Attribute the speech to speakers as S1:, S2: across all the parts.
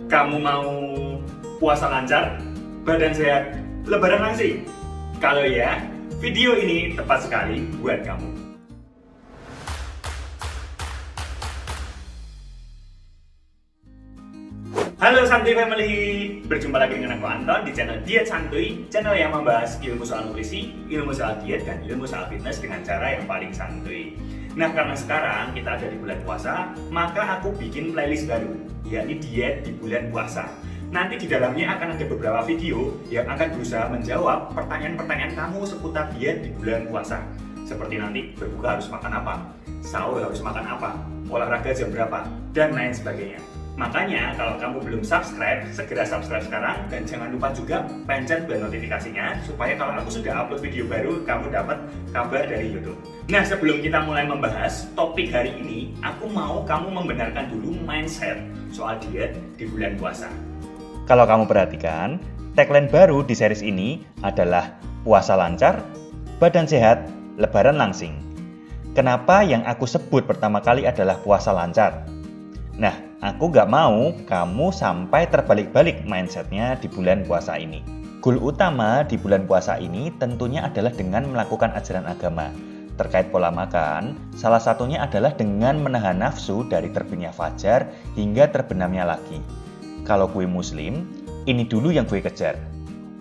S1: Kamu mau puasa lancar, badan sehat, lebaran langsing? Kalau ya, video ini tepat sekali buat kamu. Halo Santuy Family, berjumpa lagi dengan aku Anton di channel Diet Santuy, channel yang membahas ilmu soal nutrisi, ilmu soal diet, dan ilmu soal fitness dengan cara yang paling santuy. Nah, karena sekarang kita ada di bulan puasa, maka aku bikin playlist baru, yakni diet di bulan puasa. Nanti di dalamnya akan ada beberapa video yang akan berusaha menjawab pertanyaan-pertanyaan kamu seputar diet di bulan puasa. Seperti nanti berbuka harus makan apa, sahur harus makan apa, olahraga jam berapa, dan lain sebagainya. Makanya kalau kamu belum subscribe, segera subscribe sekarang dan jangan lupa juga pencet bel notifikasinya supaya kalau aku sudah upload video baru, kamu dapat kabar dari YouTube. Nah, sebelum kita mulai membahas topik hari ini, aku mau kamu membenarkan dulu mindset soal diet di bulan puasa.
S2: Kalau kamu perhatikan, tagline baru di series ini adalah puasa lancar, badan sehat, lebaran langsing. Kenapa yang aku sebut pertama kali adalah puasa lancar? Nah, aku nggak mau kamu sampai terbalik-balik mindsetnya di bulan puasa ini. Goal utama di bulan puasa ini tentunya adalah dengan melakukan ajaran agama. Terkait pola makan, salah satunya adalah dengan menahan nafsu dari terbitnya fajar hingga terbenamnya lagi. Kalau gue muslim, ini dulu yang gue kejar.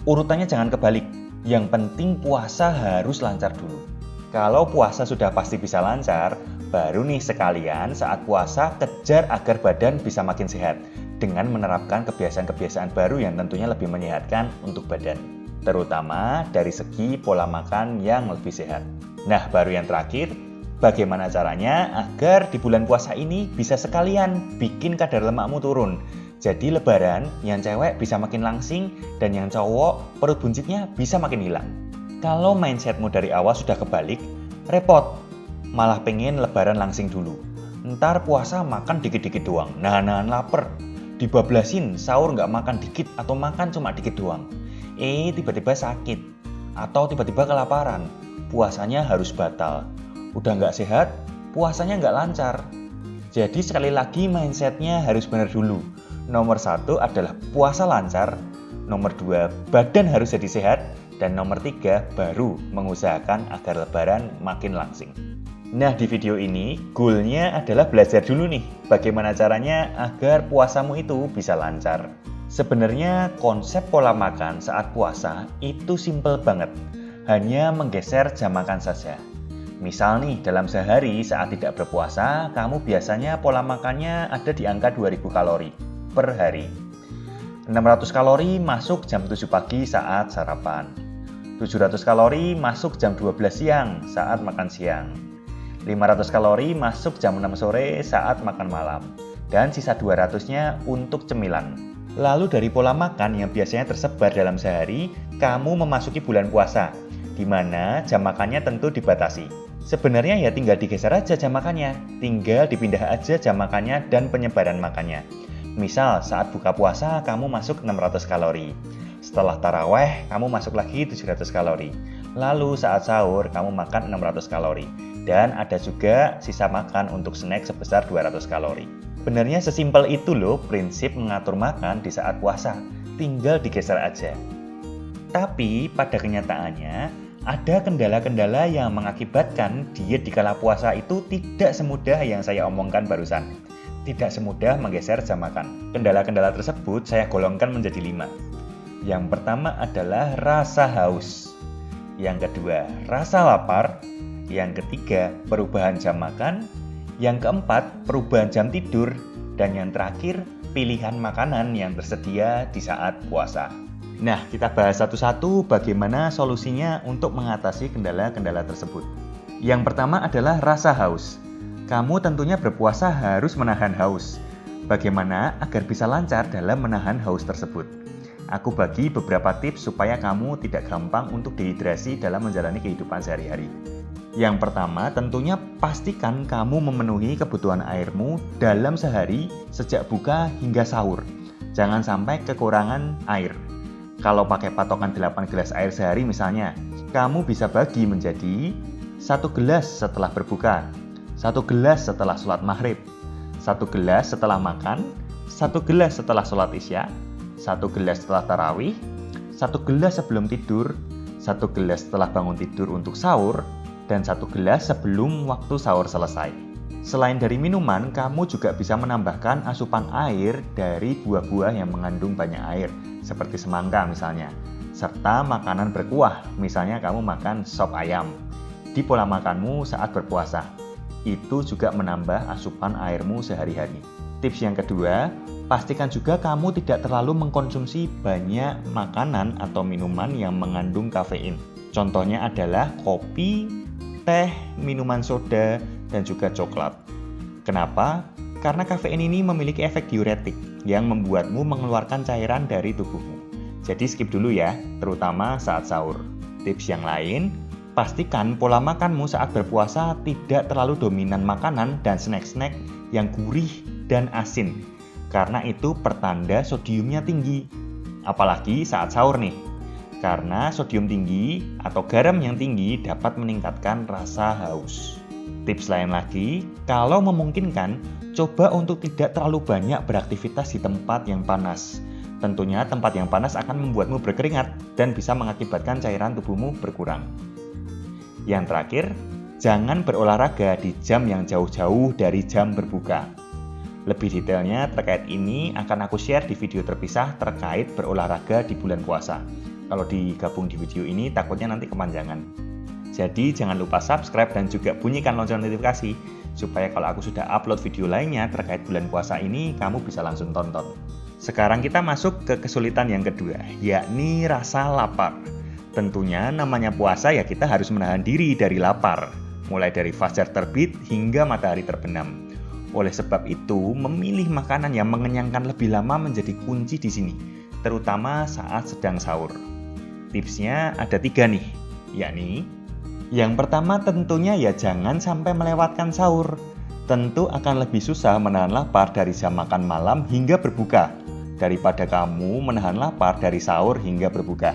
S2: Urutannya jangan kebalik, yang penting puasa harus lancar dulu. Kalau puasa sudah pasti bisa lancar, baru nih sekalian saat puasa kejar agar badan bisa makin sehat dengan menerapkan kebiasaan-kebiasaan baru yang tentunya lebih menyehatkan untuk badan, terutama dari segi pola makan yang lebih sehat. Nah, baru yang terakhir, bagaimana caranya agar di bulan puasa ini bisa sekalian bikin kadar lemakmu turun. Jadi lebaran, yang cewek bisa makin langsing dan yang cowok perut buncitnya bisa makin hilang. Kalau mindsetmu dari awal sudah kebalik, repot. Malah pengen lebaran langsing dulu. Ntar puasa makan dikit-dikit doang, nahan-nahan lapar. Dibablasin, sahur nggak makan dikit atau makan cuma dikit doang. Tiba-tiba sakit. Atau tiba-tiba kelaparan. Puasanya harus batal. Udah nggak sehat, puasanya nggak lancar. Jadi sekali lagi mindsetnya harus benar dulu. Nomor 1 adalah puasa lancar. Nomor 2, badan harus jadi sehat. Dan nomor 3, baru mengusahakan agar lebaran makin langsing. Nah, di video ini, goalnya adalah belajar dulu nih, bagaimana caranya agar puasamu itu bisa lancar. Sebenarnya konsep pola makan saat puasa itu simple banget, hanya menggeser jam makan saja. Misal nih, dalam sehari saat tidak berpuasa, kamu biasanya pola makannya ada di angka 2000 kalori per hari. 600 kalori masuk jam 7 pagi saat sarapan. 700 kalori masuk jam 12 siang saat makan siang. 500 kalori masuk jam 6 sore saat makan malam. Dan sisa 200-nya untuk cemilan. Lalu dari pola makan yang biasanya tersebar dalam sehari, kamu memasuki bulan puasa, di mana jam makannya tentu dibatasi. Sebenarnya ya tinggal digeser aja jam makannya, tinggal dipindah aja jam makannya dan penyebaran makannya. Misal saat buka puasa kamu masuk 600 kalori. Setelah taraweh, kamu masuk lagi 700 kalori. Lalu saat sahur, kamu makan 600 kalori. Dan ada juga sisa makan untuk snack sebesar 200 kalori. Benernya sesimpel itu loh prinsip mengatur makan di saat puasa. Tinggal digeser aja. Tapi pada kenyataannya, ada kendala-kendala yang mengakibatkan diet di kala puasa itu tidak semudah yang saya omongkan barusan. Tidak semudah menggeser jam makan. Kendala-kendala tersebut saya golongkan menjadi 5. Yang pertama adalah rasa haus. Yang kedua, rasa lapar. Yang ketiga, perubahan jam makan. Yang keempat, perubahan jam tidur. Dan yang terakhir, pilihan makanan yang tersedia di saat puasa. Nah, kita bahas satu-satu bagaimana solusinya untuk mengatasi kendala-kendala tersebut. Yang pertama adalah rasa haus. Kamu tentunya berpuasa harus menahan haus. Bagaimana agar bisa lancar dalam menahan haus tersebut? Aku bagi beberapa tips supaya kamu tidak gampang untuk dehidrasi dalam menjalani kehidupan sehari-hari. Yang pertama, tentunya pastikan kamu memenuhi kebutuhan airmu dalam sehari sejak buka hingga sahur. Jangan sampai kekurangan air. Kalau pakai patokan 8 gelas air sehari misalnya, kamu bisa bagi menjadi 1 gelas setelah berbuka, 1 gelas setelah sholat maghrib, 1 gelas setelah makan, 1 gelas setelah sholat isya, 1 gelas setelah tarawih, 1 gelas sebelum tidur, 1 gelas setelah bangun tidur untuk sahur, dan 1 gelas sebelum waktu sahur selesai. Selain dari minuman, kamu juga bisa menambahkan asupan air dari buah-buah yang mengandung banyak air, seperti semangka misalnya, serta makanan berkuah, misalnya kamu makan sop ayam, di pola makanmu saat berpuasa. Itu juga menambah asupan airmu sehari-hari. Tips yang kedua, pastikan juga kamu tidak terlalu mengkonsumsi banyak makanan atau minuman yang mengandung kafein. Contohnya adalah kopi, teh, minuman soda, dan juga coklat. Kenapa? Karena kafein ini memiliki efek diuretik yang membuatmu mengeluarkan cairan dari tubuhmu. Jadi skip dulu ya, terutama saat sahur. Tips yang lain, pastikan pola makanmu saat berpuasa tidak terlalu dominan makanan dan snack-snack yang gurih dan asin. Karena itu pertanda sodiumnya tinggi. Apalagi saat sahur nih. Karena sodium tinggi atau garam yang tinggi dapat meningkatkan rasa haus. Tips lain lagi, kalau memungkinkan, coba untuk tidak terlalu banyak beraktivitas di tempat yang panas. Tentunya tempat yang panas akan membuatmu berkeringat dan bisa mengakibatkan cairan tubuhmu berkurang. Yang terakhir, jangan berolahraga di jam yang jauh-jauh dari jam berbuka. Lebih detailnya terkait ini akan aku share di video terpisah terkait berolahraga di bulan puasa. Kalau digabung di video ini takutnya nanti kepanjangan. Jadi jangan lupa subscribe dan juga bunyikan lonceng notifikasi supaya kalau aku sudah upload video lainnya terkait bulan puasa ini kamu bisa langsung tonton. Sekarang kita masuk ke kesulitan yang kedua, yakni rasa lapar. Tentunya namanya puasa ya kita harus menahan diri dari lapar, mulai dari fajar terbit hingga matahari terbenam. Oleh sebab itu, memilih makanan yang mengenyangkan lebih lama menjadi kunci di sini, terutama saat sedang sahur. Tipsnya ada 3 nih, yakni yang pertama tentunya ya jangan sampai melewatkan sahur. Tentu akan lebih susah menahan lapar dari jam makan malam hingga berbuka, daripada kamu menahan lapar dari sahur hingga berbuka.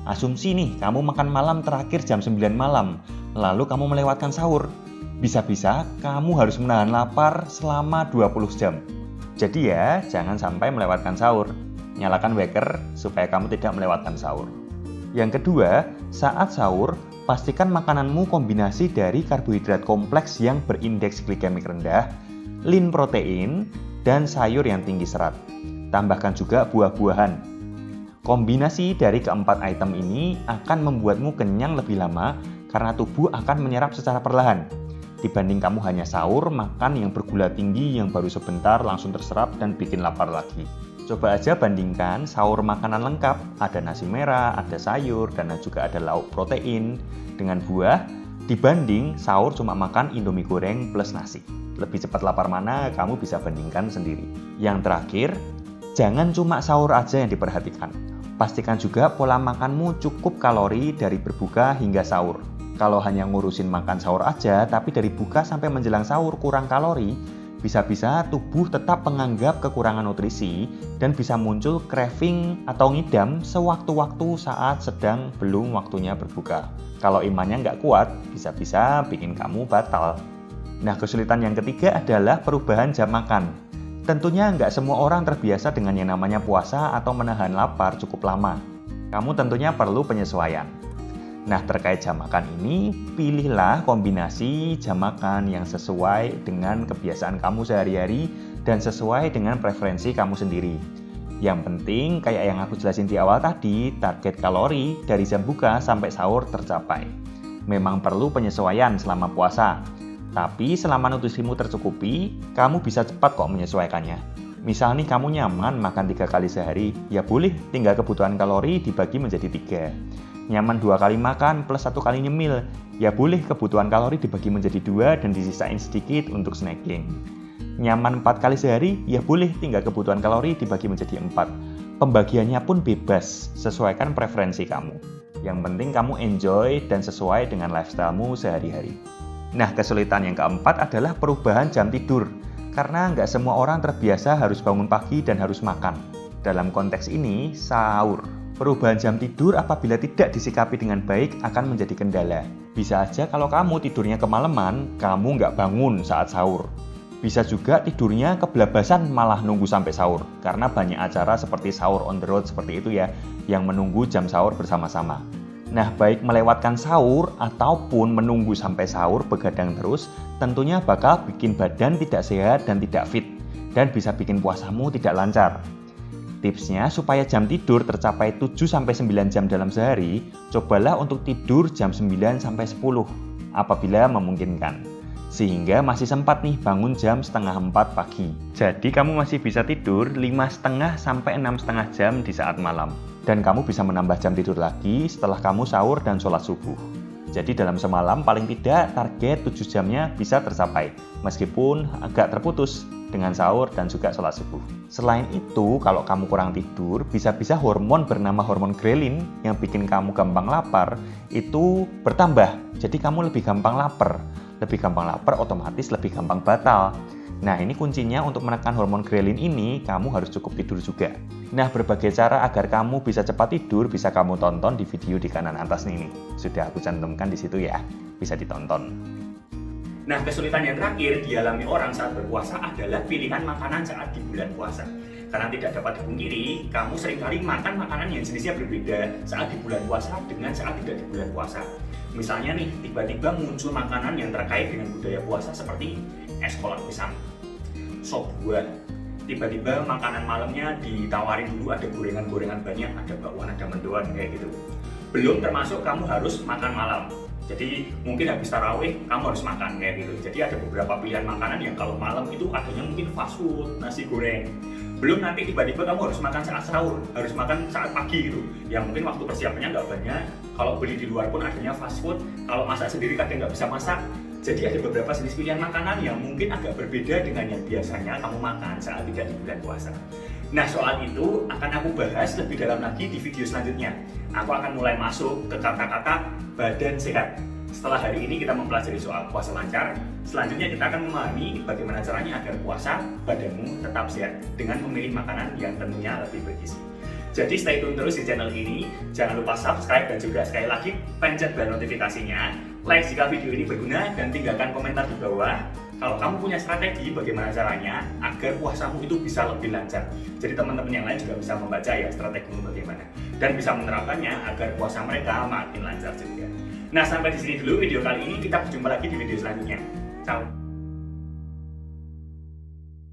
S2: Asumsi nih, kamu makan malam terakhir jam 9 malam, lalu kamu melewatkan sahur. Bisa-bisa kamu harus menahan lapar selama 20 jam. Jadi ya, jangan sampai melewatkan sahur. Nyalakan waker supaya kamu tidak melewatkan sahur. Yang kedua, saat sahur, pastikan makananmu kombinasi dari karbohidrat kompleks yang berindeks glikemik rendah, lean protein, dan sayur yang tinggi serat. Tambahkan juga buah-buahan. Kombinasi dari keempat item ini akan membuatmu kenyang lebih lama karena tubuh akan menyerap secara perlahan. Dibanding kamu hanya sahur, makan yang bergula tinggi yang baru sebentar langsung terserap dan bikin lapar lagi. Coba aja bandingkan sahur makanan lengkap, ada nasi merah, ada sayur, dan juga ada lauk protein dengan buah, dibanding sahur cuma makan indomie goreng plus nasi. Lebih cepat lapar mana, kamu bisa bandingkan sendiri. Yang terakhir, jangan cuma sahur aja yang diperhatikan. Pastikan juga pola makanmu cukup kalori dari berbuka hingga sahur. Kalau hanya ngurusin makan sahur aja, tapi dari buka sampai menjelang sahur kurang kalori, bisa-bisa tubuh tetap menganggap kekurangan nutrisi dan bisa muncul craving atau ngidam sewaktu-waktu saat sedang belum waktunya berbuka. Kalau imannya nggak kuat, bisa-bisa bikin kamu batal. Nah, kesulitan yang ketiga adalah perubahan jam makan. Tentunya nggak semua orang terbiasa dengan yang namanya puasa atau menahan lapar cukup lama. Kamu tentunya perlu penyesuaian. Nah, terkait jam makan ini, pilihlah kombinasi jam makan yang sesuai dengan kebiasaan kamu sehari-hari dan sesuai dengan preferensi kamu sendiri. Yang penting, kayak yang aku jelasin di awal tadi, target kalori dari jam buka sampai sahur tercapai. Memang perlu penyesuaian selama puasa, tapi selama nutrisimu tercukupi, kamu bisa cepat kok menyesuaikannya. Misal nih kamu nyaman makan 3 kali sehari, ya boleh tinggal kebutuhan kalori dibagi menjadi 3. Nyaman 2 kali makan plus 1 kali nyemil, ya boleh kebutuhan kalori dibagi menjadi 2 dan disisain sedikit untuk snacking. Nyaman 4 kali sehari, ya boleh tinggal kebutuhan kalori dibagi menjadi 4. Pembagiannya pun bebas, sesuaikan preferensi kamu. Yang penting kamu enjoy dan sesuai dengan lifestylemu sehari-hari. Nah, kesulitan yang keempat adalah perubahan jam tidur. Karena nggak semua orang terbiasa harus bangun pagi dan harus makan. Dalam konteks ini, sahur. Perubahan jam tidur apabila tidak disikapi dengan baik akan menjadi kendala. Bisa aja kalau kamu tidurnya kemalaman, kamu nggak bangun saat sahur. Bisa juga tidurnya kebelabasan malah nunggu sampai sahur, karena banyak acara seperti sahur on the road seperti itu ya, yang menunggu jam sahur bersama-sama. Nah, baik melewatkan sahur ataupun menunggu sampai sahur begadang terus, tentunya bakal bikin badan tidak sehat dan tidak fit, dan bisa bikin puasamu tidak lancar. Tipsnya supaya jam tidur tercapai 7-9 jam dalam sehari, cobalah untuk tidur jam 9-10 apabila memungkinkan. Sehingga masih sempat nih bangun jam setengah 4 pagi. Jadi kamu masih bisa tidur 5,5-6,5 jam di saat malam. Dan kamu bisa menambah jam tidur lagi setelah kamu sahur dan sholat subuh. Jadi dalam semalam paling tidak target 7 jamnya bisa tercapai, meskipun agak terputus dengan sahur dan juga sholat subuh. Selain itu, kalau kamu kurang tidur, bisa-bisa hormon bernama hormon grelin yang bikin kamu gampang lapar itu bertambah. Jadi kamu lebih gampang lapar. Lebih gampang lapar otomatis lebih gampang batal. Nah, ini kuncinya untuk menekan hormon grelin ini, kamu harus cukup tidur juga. Nah, berbagai cara agar kamu bisa cepat tidur bisa kamu tonton di video di kanan atas ini. Sudah aku cantumkan di situ ya, bisa ditonton.
S1: Nah, kesulitan yang terakhir dialami orang saat berpuasa adalah pilihan makanan saat di bulan puasa. Karena tidak dapat dipungkiri, kamu seringkali makan makanan yang jenisnya berbeda saat di bulan puasa dengan saat tidak di bulan puasa. Misalnya nih, tiba-tiba muncul makanan yang terkait dengan budaya puasa seperti es kolak pisang, sop buah. Tiba-tiba makanan malamnya ditawarin dulu ada gorengan-gorengan banyak, ada bakwan, ada mendoan kayak gitu. Belum termasuk kamu harus makan malam. Jadi mungkin habis tarawih kamu harus makan kayak gitu. Jadi ada beberapa pilihan makanan yang kalau malam itu adanya mungkin fast food, nasi goreng. Belum nanti tiba-tiba kamu harus makan saat sahur, harus makan saat pagi gitu. Yang mungkin waktu persiapannya nggak banyak. Kalau beli di luar pun adanya fast food. Kalau masak sendiri kadang nggak bisa masak. Jadi ada beberapa jenis pilihan makanan yang mungkin agak berbeda dengan yang biasanya kamu makan saat tidak di bulan puasa. Nah, soal itu akan aku bahas lebih dalam lagi di video selanjutnya. Aku akan mulai masuk ke kata-kata badan sehat. Setelah hari ini kita mempelajari soal puasa lancar, selanjutnya kita akan memahami bagaimana caranya agar puasa badanmu tetap sehat dengan memilih makanan yang tentunya lebih bergizi. Jadi stay tune terus di channel ini, jangan lupa subscribe dan juga sekali lagi pencet bel notifikasinya, like jika video ini berguna dan tinggalkan komentar di bawah. Kalau kamu punya strategi bagaimana caranya agar puasamu itu bisa lebih lancar. Jadi teman-teman yang lain juga bisa membaca ya strategimu bagaimana dan bisa menerapkannya agar puasa mereka makin lancar juga. Nah, sampai di sini dulu video kali ini, kita berjumpa lagi di video selanjutnya. Ciao.